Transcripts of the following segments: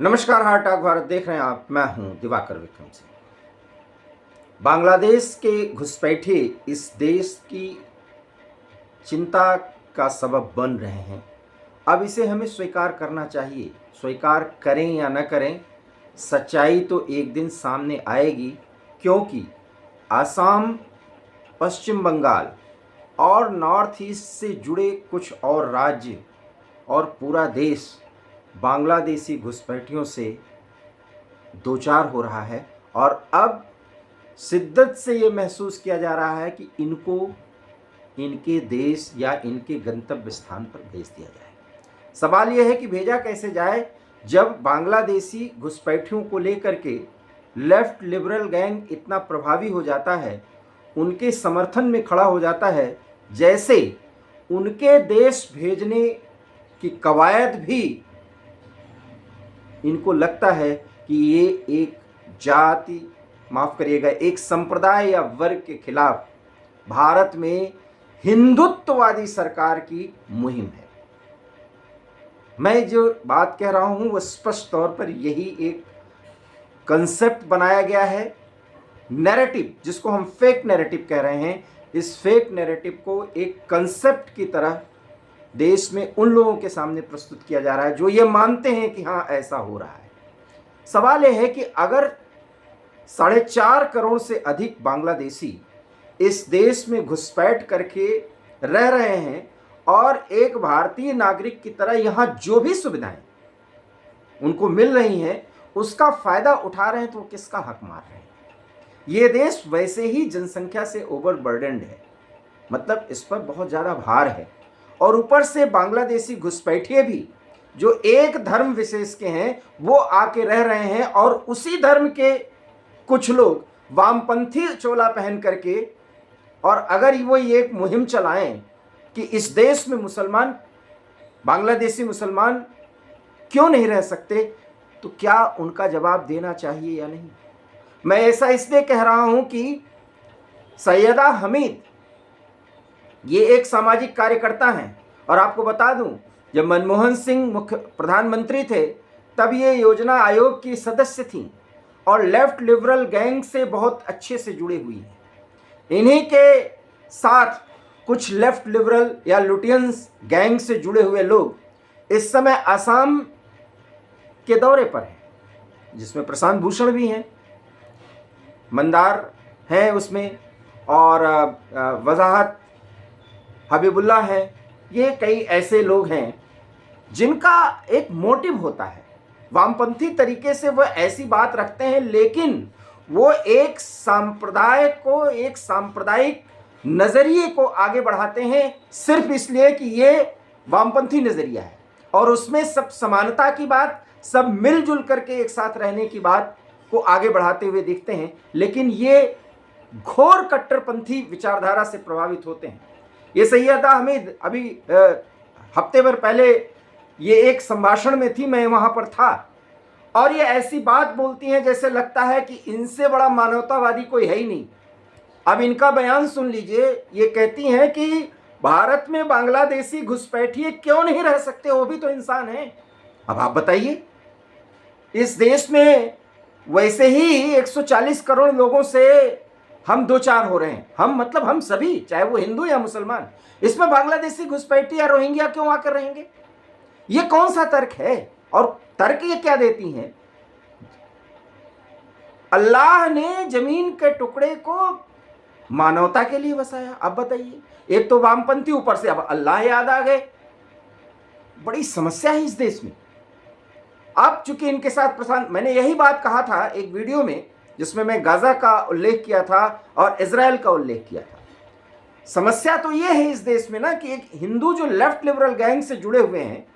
नमस्कार, heart talk Bharat देख रहे हैं आप। मैं हूं दिवाकर विक्रम सिंह। बांग्लादेश के घुसपैठे इस देश की चिंता का सबब बन रहे हैं। अब इसे हमें स्वीकार करना चाहिए। स्वीकार करें या न करें, सच्चाई तो एक दिन सामने आएगी, क्योंकि असम, पश्चिम बंगाल और नॉर्थ ईस्ट से जुड़े कुछ और राज्य और पूरा देश बांग्लादेशी घुसपैठियों से दो चार हो रहा है। और अब शिद्दत से ये महसूस किया जा रहा है कि इनको इनके देश या इनके गंतव्य स्थान पर भेज दिया जाए। सवाल यह है कि भेजा कैसे जाए, जब बांग्लादेशी घुसपैठियों को लेकर के लेफ्ट लिबरल गैंग इतना प्रभावी हो जाता है, उनके समर्थन में खड़ा हो जाता है, जैसे उनके देश भेजने की कवायद भी इनको लगता है कि ये एक जाति, माफ करिएगा, एक संप्रदाय या वर्ग के खिलाफ भारत में हिंदुत्ववादी सरकार की मुहिम है। मैं जो बात कह रहा हूं वो स्पष्ट तौर पर यही एक कंसेप्ट बनाया गया है, नैरेटिव, जिसको हम फेक नैरेटिव कह रहे हैं। इस फेक नैरेटिव को एक कंसेप्ट की तरह देश में उन लोगों के सामने प्रस्तुत किया जा रहा है जो ये मानते हैं कि हाँ, ऐसा हो रहा है। सवाल यह है कि अगर 4.5 करोड़ से अधिक बांग्लादेशी इस देश में घुसपैठ करके रह रहे हैं और एक भारतीय नागरिक की तरह यहाँ जो भी सुविधाएं उनको मिल रही हैं उसका फायदा उठा रहे हैं, तो किसका हक मार रहे हैं? ये देश वैसे ही जनसंख्या से ओवरबर्डन्ड है, मतलब इस पर बहुत ज़्यादा भार है। और ऊपर से बांग्लादेशी घुसपैठिए भी जो एक धर्म विशेष के हैं वो आके रह रहे हैं, और उसी धर्म के कुछ लोग वामपंथी चोला पहन करके, और अगर वो ये एक मुहिम चलाएं कि इस देश में मुसलमान, बांग्लादेशी मुसलमान क्यों नहीं रह सकते, तो क्या उनका जवाब देना चाहिए या नहीं? मैं ऐसा इसलिए कह रहा हूं कि सैयदा हमीद ये एक सामाजिक कार्यकर्ता हैं, और आपको बता दूं, जब मनमोहन सिंह मुख्य प्रधानमंत्री थे तब ये योजना आयोग की सदस्य थी और लेफ्ट लिबरल गैंग से बहुत अच्छे से जुड़ी हुई है। इन्हीं के साथ कुछ लेफ्ट लिबरल या लुटियंस गैंग से जुड़े हुए लोग इस समय असम के दौरे पर हैं, जिसमें प्रशांत भूषण भी हैं, मंदार हैं उसमें, और वजाहत हबीबुल्ला है। ये कई ऐसे लोग हैं जिनका एक मोटिव होता है, वामपंथी तरीके से वह ऐसी बात रखते हैं, लेकिन वो एक संप्रदाय को, एक सांप्रदायिक नज़रिए को आगे बढ़ाते हैं सिर्फ इसलिए कि ये वामपंथी नज़रिया है, और उसमें सब समानता की बात, सब मिलजुल करके एक साथ रहने की बात को आगे बढ़ाते हुए दिखते हैं। लेकिन ये घोर कट्टरपंथी विचारधारा से प्रभावित होते हैं। ये सैयदा हमीद अभी हफ्ते भर पहले ये एक संभाषण में थी, मैं वहां पर था, और ये ऐसी बात बोलती हैं जैसे लगता है कि इनसे बड़ा मानवतावादी कोई है ही नहीं। अब इनका बयान सुन लीजिए। ये कहती हैं कि भारत में बांग्लादेशी घुसपैठिए क्यों नहीं रह सकते, वो भी तो इंसान हैं। अब आप बताइए, इस देश में वैसे ही 140 करोड़ लोगों से हम दो चार हो रहे हैं, हम मतलब हम सभी, चाहे वो हिंदू या मुसलमान, इसमें बांग्लादेशी घुसपैठी या रोहिंग्या क्यों आकर रहेंगे? ये कौन सा तर्क है? और तर्क ये क्या देती हैं? अल्लाह ने जमीन के टुकड़े को मानवता के लिए बसाया। अब बताइए, एक तो वामपंथी, ऊपर से अब अल्लाह याद आ गए। बड़ी समस्या है इस देश में। अब चूंकि इनके साथ प्रशांत, मैंने यही बात कहा था एक वीडियो में जिसमें मैं गाजा का उल्लेख किया था और इजराइल का उल्लेख किया था। समस्या तो ये है इस देश में ना कि एक हिंदू जो लेफ्ट लिबरल गैंग से जुड़े हुए हैं,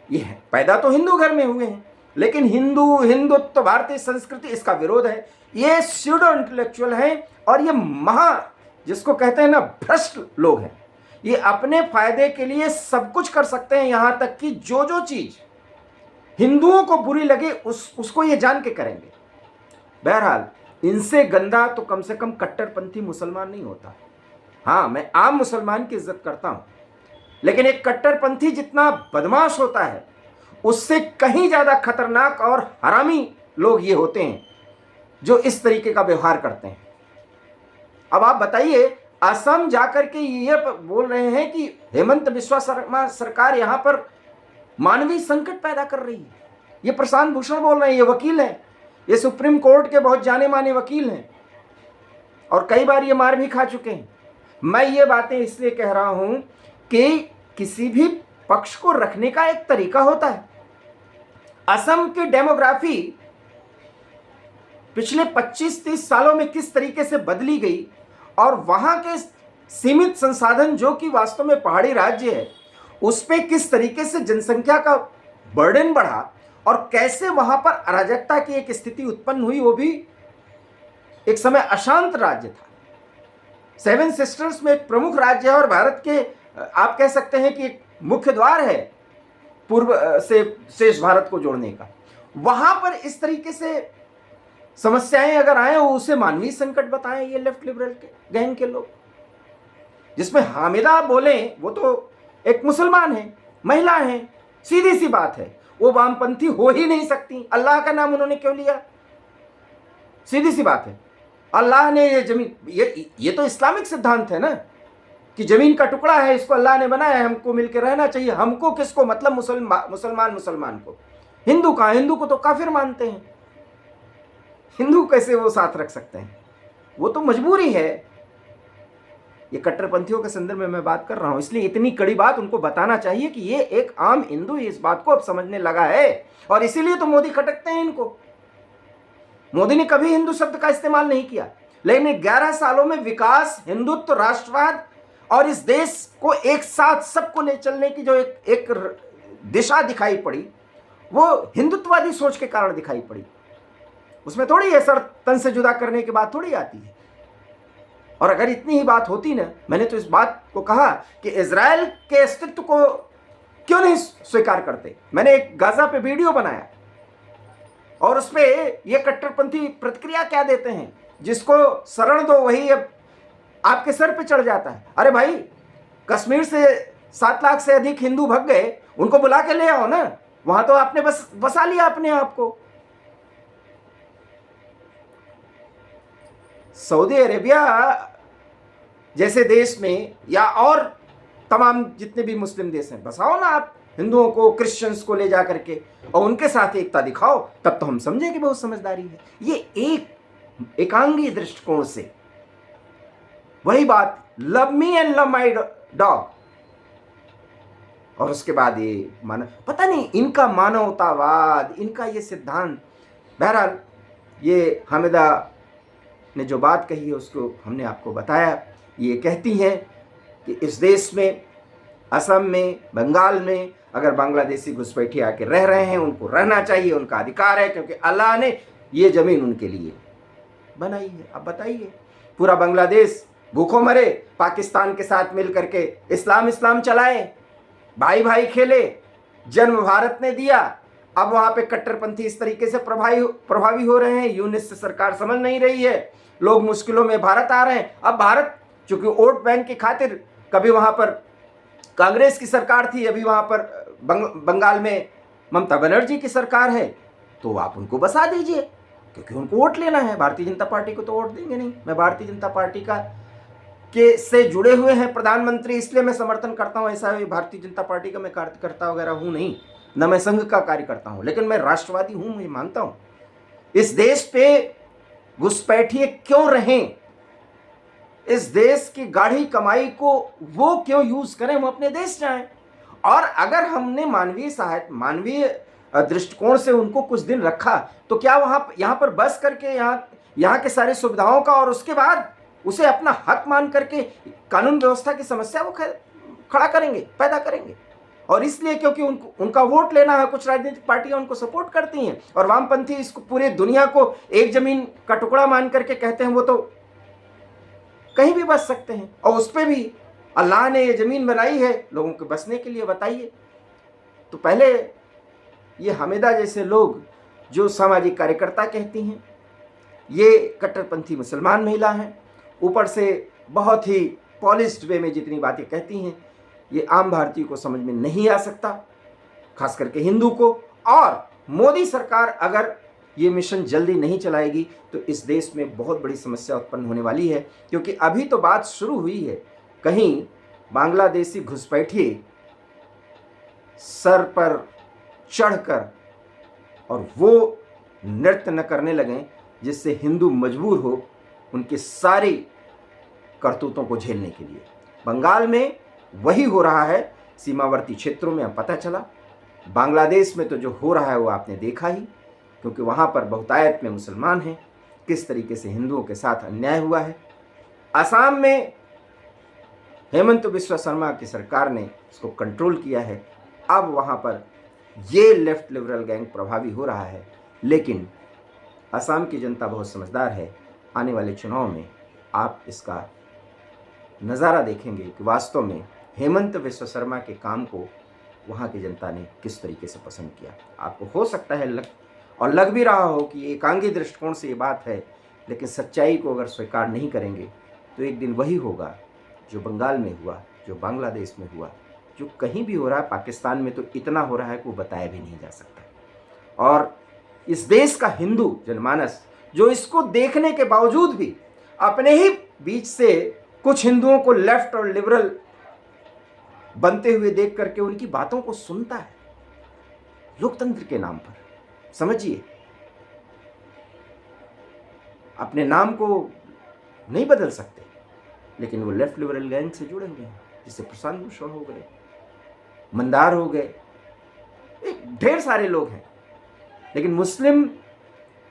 ये पैदा तो हिंदू घर में हुए हैं, लेकिन हिंदुत्व, भारतीय संस्कृति, इसका विरोध है। ये स्यूडो इंटेलेक्चुअल हैं, और ये जिसको कहते हैं ना, भ्रष्ट लोग हैं। ये अपने फायदे के लिए सब कुछ कर सकते हैं, यहां तक कि जो चीज हिंदुओं को बुरी लगे उसको ये जान के करेंगे। बहरहाल, इनसे गंदा तो कम से कम कट्टरपंथी मुसलमान नहीं होता। हाँ, मैं आम मुसलमान की इज्जत करता हूं, लेकिन एक कट्टरपंथी जितना बदमाश होता है उससे कहीं ज्यादा खतरनाक और हरामी लोग ये होते हैं जो इस तरीके का व्यवहार करते हैं। अब आप बताइए, असम जाकर के ये बोल रहे हैं कि हेमंत बिस्वा शर्मा सरकार यहां पर मानवीय संकट पैदा कर रही है। ये प्रशांत भूषण बोल रहे हैं, ये वकील हैं, ये सुप्रीम कोर्ट के बहुत जाने माने वकील हैं और कई बार ये मार भी खा चुके हैं। मैं ये बातें इसलिए कह रहा हूं कि किसी भी पक्ष को रखने का एक तरीका होता है। असम की डेमोग्राफी पिछले 25-30 सालों में किस तरीके से बदली गई और वहां के सीमित संसाधन जो कि वास्तव में पहाड़ी राज्य है उस पे किस तरीके से जनसंख्या का बर्डन बढ़ा और कैसे वहां पर अराजकता की एक स्थिति उत्पन्न हुई, वो भी एक समय अशांत राज्य था। सेवन सिस्टर्स में एक प्रमुख राज्य है और भारत के आप कह सकते हैं कि एक मुख्य द्वार है पूर्व से शेष भारत को जोड़ने का। वहां पर इस तरीके से समस्याएं अगर आए उसे मानवीय संकट बताएं ये लेफ्ट लिबरल के गैंग के लोग, जिसमें हामिदा बोले वो तो एक मुसलमान है, महिला है, सीधी सी बात है, वो वामपंथी हो ही नहीं सकती। अल्लाह का नाम उन्होंने क्यों लिया? सीधी सी बात है, अल्लाह ने ये जमीन, ये तो इस्लामिक सिद्धांत है ना कि जमीन का टुकड़ा है, इसको अल्लाह ने बनाया है, हमको मिलकर रहना चाहिए। हमको किसको मतलब मुसलमान को। हिंदू कहाँ, हिंदू को तो काफिर मानते हैं, हिंदू कैसे वो साथ रख सकते हैं? वो तो मजबूरी है। ये कट्टरपंथियों के संदर्भ में मैं बात कर रहा हूं, इसलिए इतनी कड़ी बात उनको बताना चाहिए कि ये एक आम हिंदू इस बात को अब समझने लगा है और इसीलिए तो मोदी खटकते हैं इनको। मोदी ने कभी हिंदू शब्द का इस्तेमाल नहीं किया, लेकिन 11 सालों में विकास, हिंदुत्व, राष्ट्रवाद और इस देश को एक साथ सबको ले चलने की जो एक दिशा दिखाई पड़ी वो हिंदुत्ववादी सोच के कारण दिखाई पड़ी। उसमें थोड़ी है सर तन से जुदा करने की बात थोड़ी आती है। और अगर इतनी ही बात होती ना, मैंने तो इस बात को कहा कि इजराइल के अस्तित्व को क्यों नहीं स्वीकार करते। मैंने एक गाजा पे वीडियो बनाया और उस पे ये कट्टरपंथी प्रतिक्रिया क्या देते हैं, जिसको शरण दो वही अब आपके सर पे चढ़ जाता है। अरे भाई, कश्मीर से 7 लाख से अधिक हिंदू भग गए, उनको बुला के ले आओ ना, वहां तो आपने बस बसा लिया अपने आप को। सऊदी अरेबिया जैसे देश में या और तमाम जितने भी मुस्लिम देश हैं, बसाओ ना आप हिंदुओं को, क्रिश्चियंस को ले जा करके और उनके साथ एकता दिखाओ, तब तो हम समझें कि बहुत समझदारी है। ये एक एकांगी दृष्टिकोण से वही बात, love me and love my dog, और उसके बाद ये पता नहीं इनका मानवतावाद, इनका ये सिद्धांत। बहरहाल ये हामिदा ने जो बात कही है उसको हमने आपको बताया। ये कहती हैं कि इस देश में, असम में, बंगाल में अगर बांग्लादेशी घुसपैठी आके रह रहे हैं, उनको रहना चाहिए, उनका अधिकार है, क्योंकि अल्लाह ने ये ज़मीन उनके लिए बनाई है। अब बताइए, पूरा बांग्लादेश भूखों मरे, पाकिस्तान के साथ मिल करके इस्लाम चलाए, भाई भाई खेले, जन्म भारत ने दिया, अब वहाँ पे कट्टरपंथी इस तरीके से प्रभावी हो रहे हैं। यूनिस से सरकार समझ नहीं रही है, लोग मुश्किलों में भारत आ रहे हैं। अब भारत चूंकि वोट बैंक की खातिर, कभी वहाँ पर कांग्रेस की सरकार थी, अभी वहाँ पर बंगाल में ममता बनर्जी की सरकार है, तो आप उनको बसा दीजिए, क्योंकि उनको वोट लेना है। भारतीय जनता पार्टी को तो वोट देंगे नहीं। मैं भारतीय जनता पार्टी का से जुड़े हुए हैं प्रधानमंत्री, इसलिए मैं समर्थन करता हूँ। ऐसा भारतीय जनता पार्टी का मैं कार्यकर्ता वगैरह हूँ नहीं, न मैं संघ का कार्यकर्ता हूँ, लेकिन मैं राष्ट्रवादी हूँ। मुझे मानता हूँ इस देश पे घुसपैठिए क्यों रहें, इस देश की गाढ़ी कमाई को वो क्यों यूज करें, वो अपने देश जाएं। और अगर हमने मानवीय दृष्टिकोण से उनको कुछ दिन रखा, तो क्या यहाँ पर बस करके यहाँ के सारी सुविधाओं का और उसके बाद उसे अपना हक मान करके कानून व्यवस्था की समस्या वो खड़ा करेंगे, पैदा करेंगे। और इसलिए क्योंकि उनका वोट लेना है, कुछ राजनीतिक पार्टियां उनको सपोर्ट करती हैं, और वामपंथी इसको पूरे दुनिया को एक जमीन का टुकड़ा मान करके कहते हैं वो तो कहीं भी बस सकते हैं, और उस पर भी अल्लाह ने ये ज़मीन बनाई है लोगों के बसने के लिए। बताइए, तो पहले ये हामिदा जैसे लोग जो सामाजिक कार्यकर्ता कहती हैं, ये कट्टरपंथी मुसलमान महिला हैं, ऊपर से बहुत ही पॉलिश्ड वे में जितनी बातें कहती हैं, ये आम भारतीय को समझ में नहीं आ सकता। खास करके हिंदू को। और मोदी सरकार अगर ये मिशन जल्दी नहीं चलाएगी तो इस देश में बहुत बड़ी समस्या उत्पन्न होने वाली है, क्योंकि अभी तो बात शुरू हुई है। कहीं बांग्लादेशी घुसपैठिए सर पर चढ़कर और वो नृत्य न करने लगें जिससे हिंदू मजबूर हो उनके सारी करतूतों को झेलने के लिए। बंगाल में वही हो रहा है, सीमावर्ती क्षेत्रों में अब पता चला। बांग्लादेश में तो जो हो रहा है वो आपने देखा ही, क्योंकि वहाँ पर बहुतायत में मुसलमान हैं, किस तरीके से हिंदुओं के साथ अन्याय हुआ है। असम में हेमंत बिस्वा शर्मा की सरकार ने इसको कंट्रोल किया है। अब वहाँ पर ये लेफ्ट लिबरल गैंग प्रभावी हो रहा है, लेकिन असम की जनता बहुत समझदार है। आने वाले चुनाव में आप इसका नज़ारा देखेंगे कि वास्तव में हेमंत बिस्वा शर्मा के काम को वहाँ की जनता ने किस तरीके से पसंद किया। आपको हो सकता है लग भी रहा हो कि एकांगी दृष्टिकोण से ये बात है, लेकिन सच्चाई को अगर स्वीकार नहीं करेंगे तो एक दिन वही होगा जो बंगाल में हुआ, जो बांग्लादेश में हुआ, जो कहीं भी हो रहा है। पाकिस्तान में तो इतना हो रहा है कि वो बताया भी नहीं जा सकता। और इस देश का हिंदू जनमानस जो इसको देखने के बावजूद भी अपने ही बीच से कुछ हिंदुओं को लेफ्ट और लिबरल बनते हुए देख करके उनकी बातों को सुनता है लोकतंत्र के नाम पर। समझिए, अपने नाम को नहीं बदल सकते, लेकिन वो लेफ्ट लिबरल गैंग से जुड़े हुए हैं, जिससे प्रशांत भूषण हो गए, मंदार हो गए, ढेर सारे लोग हैं। लेकिन मुस्लिम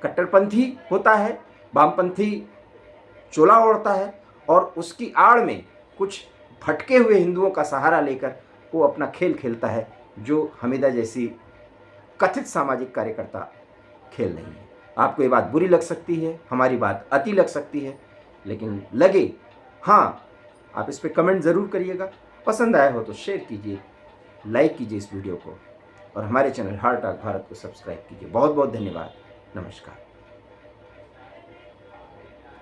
कट्टरपंथी होता है, वामपंथी चोला ओढ़ता है, और उसकी आड़ में कुछ भटके हुए हिंदुओं का सहारा लेकर वो अपना खेल खेलता है, जो हमीदा जैसी कथित सामाजिक कार्यकर्ता खेल रही है। आपको ये बात बुरी लग सकती है, हमारी बात अति लग सकती है, लेकिन लगे हाँ, आप इस पर कमेंट ज़रूर करिएगा। पसंद आया हो तो शेयर कीजिए, लाइक कीजिए इस वीडियो को, और हमारे चैनल हार्ट ऑफ भारत को सब्सक्राइब कीजिए। बहुत बहुत धन्यवाद। नमस्कार।